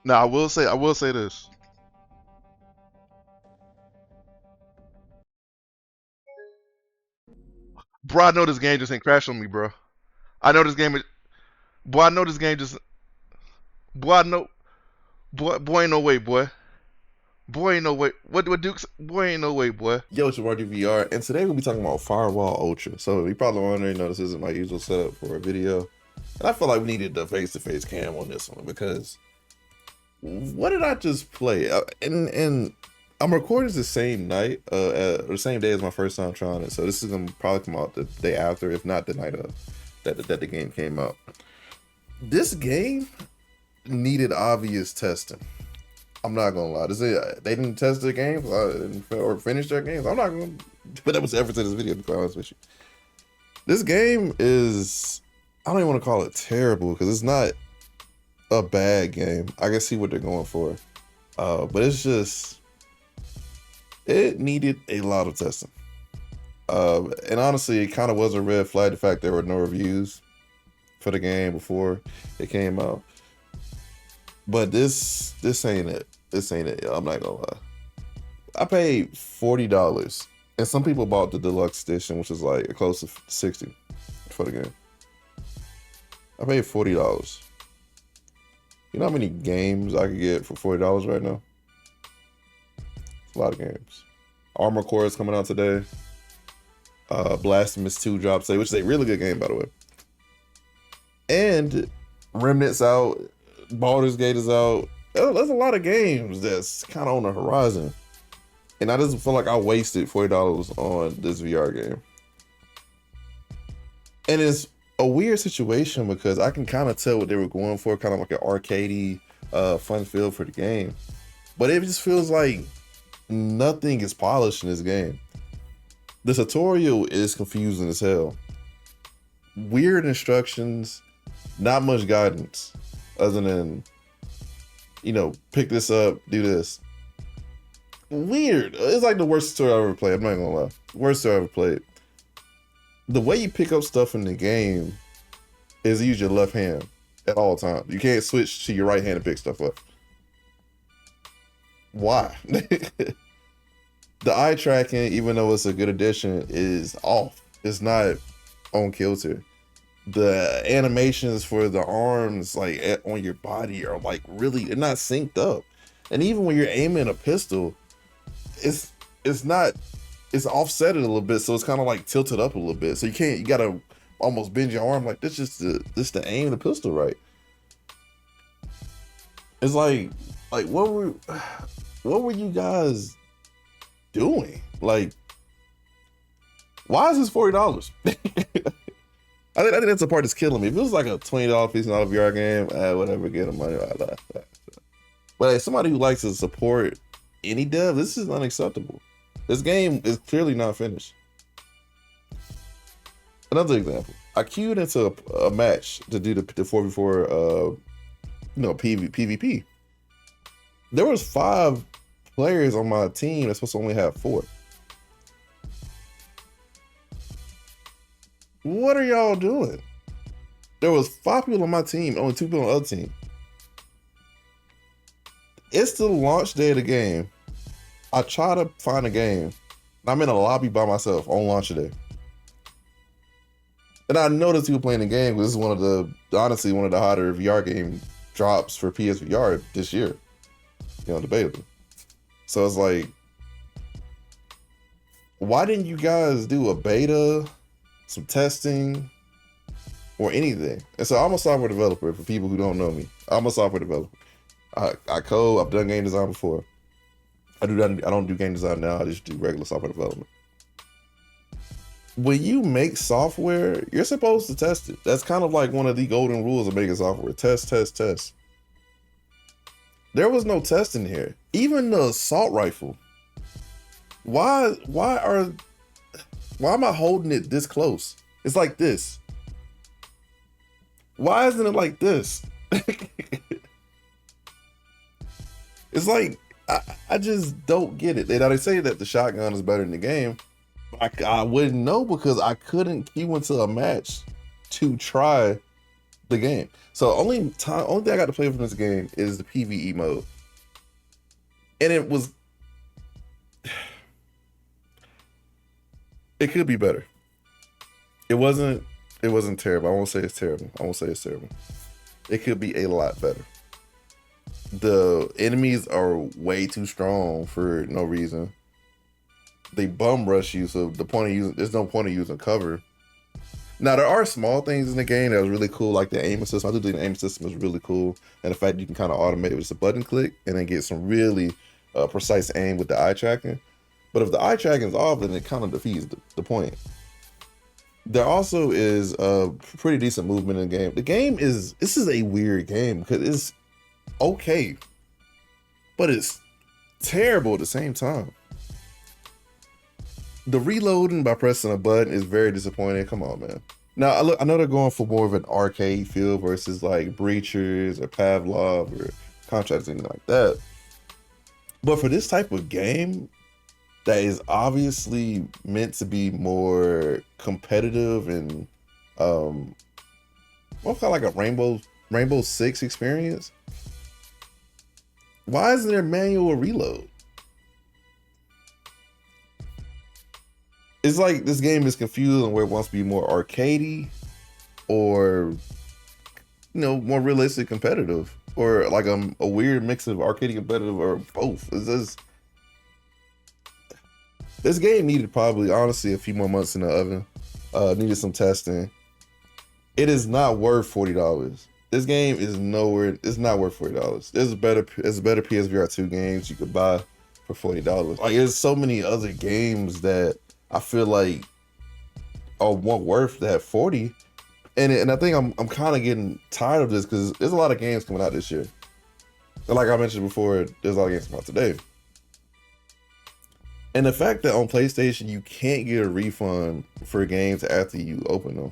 Now I will say this. Bro, I know this game just ain't crash on me, bro. I know this game is boy, I know this game just boy, I know boy ain't no way, boy. Boy ain't no way. What Duke's boy ain't no way, boy. Yo, it's MartydudeVR, and today we'll be talking about Firewall Ultra. So you probably wondering, this isn't my usual setup for a video. And I feel like we needed the face-to-face cam on this one because what did I just play? And I'm recording the same night, or the same day as my first time trying it. So this is gonna probably come out the day after, if not the night of that the game came out. This game needed obvious testing. I'm not gonna lie. They didn't test their games or finish their games. I'm not gonna put that much effort to this video, to be honest with you. This game is, I don't even want to call it terrible because it's not a bad game. I can see what they're going for. But it's just, it needed a lot of testing. And honestly, it kind of was a red flag, the fact there were no reviews for the game before it came out. But this ain't it. This ain't it, yo. I'm not gonna lie. I paid $40, and some people bought the deluxe edition, which is like close to $60 for the game. I paid $40. You know how many games I could get for $40 right now? It's a lot of games. Armored Core is coming out today. Blasphemous 2 drops today, which is a really good game, by the way. And Remnant's out. Baldur's Gate is out. There's a lot of games that's kind of on the horizon. And I just feel like I wasted $40 on this VR game. And it's a weird situation because I can kind of tell what they were going for, kind of like an arcadey fun feel for the game. But it just feels like nothing is polished in this game. The tutorial is confusing as hell. Weird instructions, not much guidance other than, pick this up, do this. Weird. It's like the worst tutorial I ever played. I'm not gonna lie. Worst tutorial I ever played. The way you pick up stuff in the game is use your left hand at all times. You can't switch to your right hand to pick stuff up. Why? The eye tracking, even though it's a good addition, is off. It's not on kilter. The animations for the arms on your body are really, they're not synced up. And even when you're aiming a pistol, it's offset a little bit, so it's kind of like tilted up a little bit. So you gotta almost bend your arm like this just to aim the pistol right. It's like what were you guys doing? Like, why is this $40? I think that's the part that's killing me. If it was like a $20 piece of VR game, whatever, get them money. But as somebody who likes to support any dev, this is unacceptable. This game is clearly not finished. Another example, I queued into a match to do the 4v4 PvP. There was 5 players on my team that's supposed to only have 4. What are y'all doing? There was 5 people on my team, only 2 people on the other team. It's the launch day of the game. I try to find a game. I'm in a lobby by myself on launch day. And I noticed people playing the game because this is honestly one of the hotter VR game drops for PSVR this year. Debatably. So it's like, why didn't you guys do a beta, some testing, or anything? And so I'm a software developer, for people who don't know me. I'm a software developer. I code, I've done game design before. I don't do game design now, I just do regular software development. When you make software, you're supposed to test it. That's kind of like one of the golden rules of making software. Test, test, test. There was no testing here. Even the assault rifle. Why am I holding it this close? It's like this. Why isn't it like this? It's like, I just don't get it. They say that the shotgun is better in the game. I wouldn't know because I couldn't queue into a match to try the game. So only thing I got to play from this game is the PvE mode, and it could be better. It wasn't terrible. I won't say it's terrible. It could be a lot better. The enemies are way too strong for no reason. They bum rush you, so there's no point of using cover. Now there are small things in the game that was really cool, like the aim system. I do think the aim system is really cool, and the fact you can kind of automate it with just a button click and then get some really precise aim with the eye tracking. But if the eye tracking is off, then it kind of defeats the point. There also is a pretty decent movement in the game. This is a weird game because it's okay, but it's terrible at the same time. The reloading by pressing a button is very disappointing. Come on, man. Now, I know they're going for more of an arcade feel versus like Breachers or Pavlov or Contracts, anything like that. But for this type of game that is obviously meant to be more competitive and what kind of like a Rainbow Six experience, why isn't there manual reload? It's like this game is confused on where it wants to be more arcadey or, more realistic competitive, or like a weird mix of arcadey competitive, or both. It's just, this game needed probably, honestly, a few more months in the oven. Needed some testing. It is not worth $40. This game is nowhere. It's not worth $40. There's better PSVR2 games you could buy for $40. Like, there's so many other games that I feel like are worth that 40, and I think I'm kind of getting tired of this because there's a lot of games coming out this year. And like I mentioned before, there's a lot of games coming out today. And the fact that on PlayStation you can't get a refund for games after you open them,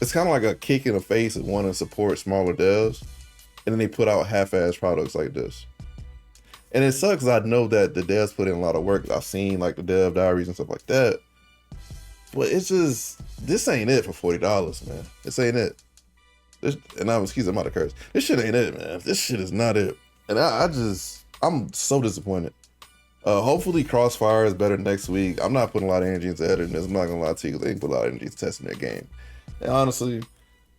it's kind of like a kick in the face of wanting to support smaller devs, and then they put out half-ass products like this. And it sucks. I know that the devs put in a lot of work. I've seen like the dev diaries and stuff like that. But it's just, this ain't it for $40, man. This ain't it. I'm about to curse. This shit ain't it, man. This shit is not it. And I'm so disappointed. Hopefully Crossfire is better next week. I'm not putting a lot of energy into editing this. I'm not gonna lie to you, because they didn't put a lot of energy into testing their game. And honestly,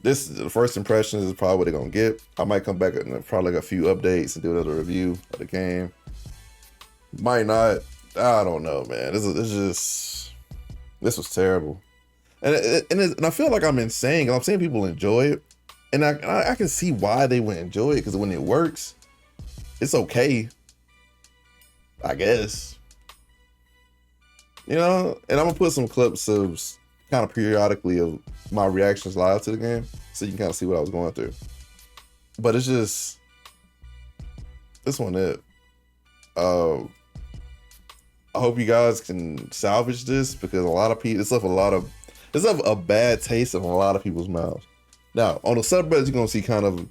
the first impressions is probably what they're gonna get. I might come back and probably like a few updates and do another review of the game. Might not. I don't know, man. This was terrible. And I feel like I'm insane, 'cause I'm seeing people enjoy it, and I can see why they would enjoy it, because when it works, it's okay, I guess. And I'm gonna put some clips of kind of periodically of my reactions live to the game, so you can kind of see what I was going through. But it's just, this one it. I hope you guys can salvage this, because a lot of people, it's left a bad taste in a lot of people's mouths. Now on the subreddit, you're gonna see kind of,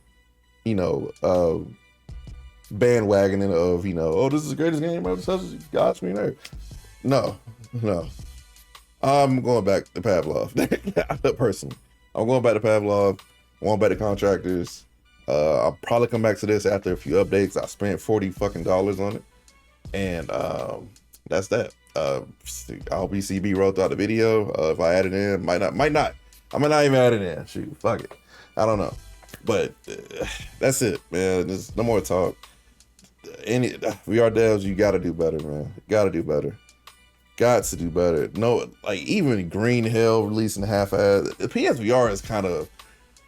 bandwagoning of, oh, this is the greatest game ever, God's green earth. No. I'm going back to Pavlov. Personally, I'm going back to Pavlov. I'm going back to Contractors. I'll probably come back to this after a few updates. I spent $40 on it, and that's that. I hope you see B-roll throughout the video. If I add it in, might not. I might not even add it in. Shoot, fuck it. I don't know, but that's it, man. There's no more talk. Any VR devs, you gotta do better, man. Gotta do better. Got to do better. No, like even Green Hell releasing half-ass. The PSVR is kind of,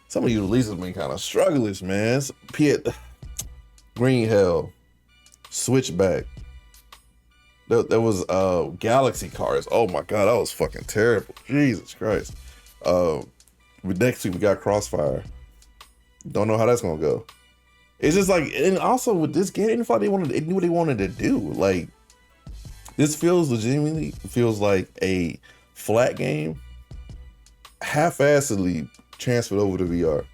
some of you releases been kind of strugglish, man. Green Hell, Switchback. There was Galaxy Cars. Oh my god, that was fucking terrible. Jesus Christ. Next week we got Crossfire. Don't know how that's gonna go. It's just like, and also with this game, it knew what they wanted to do. Like, this legitimately feels like a flat game, half-assedly transferred over to VR.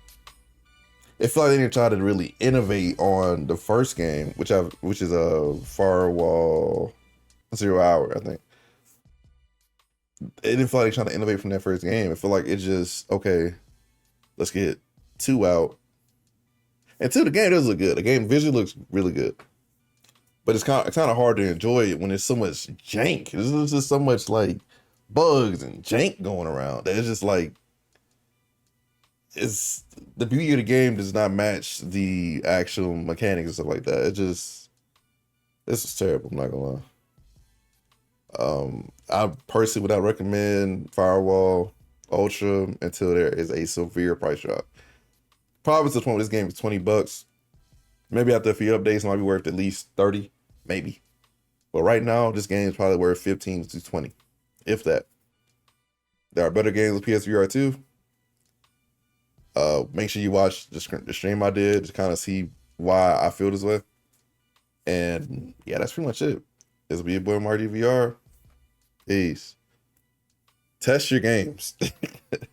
It felt like they didn't try to really innovate on the first game, which is a Firewall 0 Hour, I think. It didn't feel like they trying to innovate from that first game. It felt like it just, okay, let's get 2 out. And 2, the game does look good. The game visually looks really good. But it's kind of hard to enjoy it when there's so much jank. There's just so much like bugs and jank going around. It's just like, it's the beauty of the game does not match the actual mechanics and stuff like that. This is terrible, I'm not gonna lie. I personally would not recommend Firewall Ultra until there is a severe price drop. Probably to the point where this game is $20. Maybe after a few updates, it might be worth at least 30, maybe. But right now, this game is probably worth 15 to 20, if that. There are better games with PSVR2. Make sure you watch the stream I did to kind of see why I feel this way. And yeah, that's pretty much it. This will be your boy MartydudeVR. Peace. Test your games.